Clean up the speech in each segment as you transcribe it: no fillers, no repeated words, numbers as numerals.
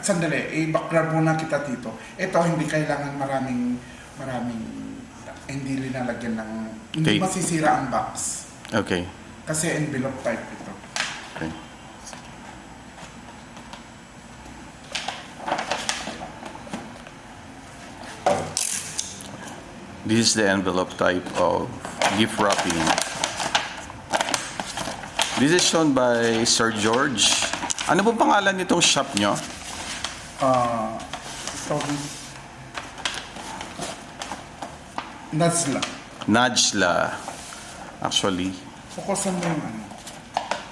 Sandali, i-background muna kita dito. Ito, hindi kailangan maraming, hindi linalagyan ng, hindi Okay. masisira ang box. Okay. Kasi envelope type ito. Okay. This is the envelope type of gift wrapping. This is shown by Sir George. Ano po pangalan nitong shop nyo? So, Nazla. Najla. Actually, Fokusan mo yung ano,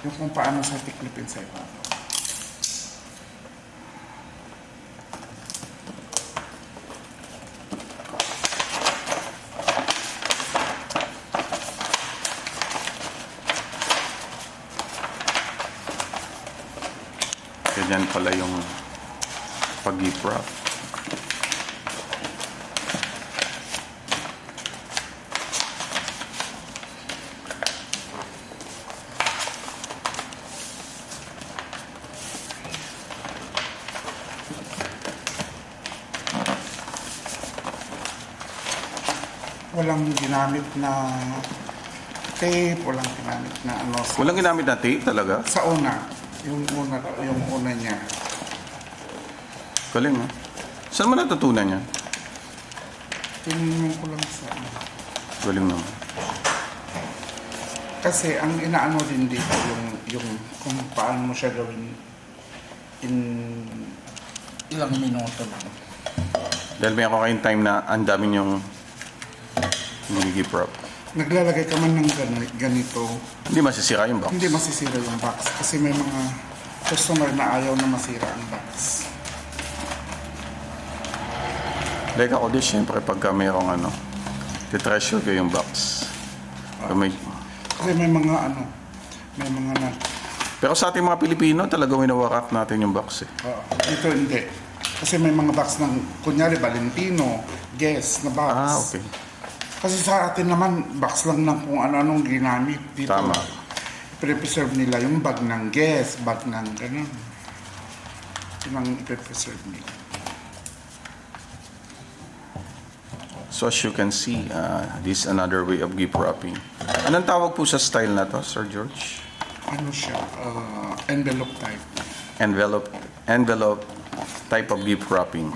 yung kung paano sa tiklipin sa iba. ganyan pala yung pag-gift wrap. Walang ginamit na tape, walang ginamit na ano. Walang ginamit na tape talaga? Sa una, yung una niya. Galing, ha? Saan mo natutunan yan? Tinignan ko lang sa ano. Galing naman. Kasi ang inaano din dito yung kung paano mo siya gawin in ilang minuto lang. Dahil may ako kayong time na ang dami yung gift wrap. Naglalagay ka man ng ganito, Hindi masisira yung box. hindi masisira yung box kasi may mga customer na ayaw na masira ang box. Like ako din, syempre, pagka mayroong ano, titreasure ko yung box. So, Kasi may mga ano, may mga na, pero sa ating mga Pilipino, talagang winawarak natin yung box, eh. ito hindi. Kasi may mga box ng, kunyari, Valentino, Guess na box. Ah, okay. Kasi sa atin naman, box lang ng kung ano-anong ginamit dito. Tama. Pre-preserve nila yung bag ng Guess, bag ng gano'n. Yun ang pre-preserve nila. So as you can see, this is another way of gift wrapping. Anong tawag po sa style na to, Sir George? Ano siya? Envelope type. Envelope type of gift wrapping.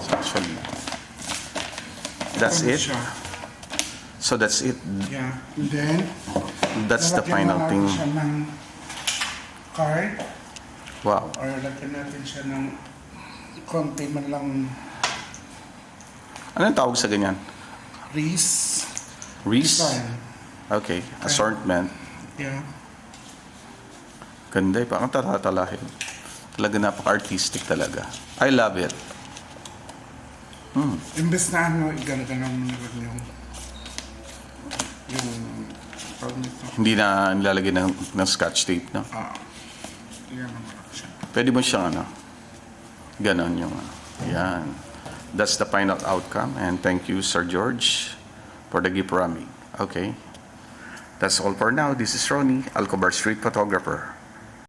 So actually, that's Ano it. siya? So that's it. Yeah. And then, That's the lalagyan final na thing. natin siya ng card Wow. or lagyan natin siya ng konti man lang Anong tawag sa ganyan? wreath. Wreath? Design. Okay. Assortment. Yeah. Ganda eh. Parang tatatalahin. Talaga napaka-artistic talaga. I love it. Imbes na ano, igana-ganan mo na lang yung tawag nito. Hindi na nilalagay ng scotch tape, no? Yan naman siya. Pwede mo siyang ano, ganon yung ano. Yan. That's the final outcome. And thank you, Sir George, for the gift wrapping. Okay. That's all for now. This is Ronnie, Alcobar Street Photographer.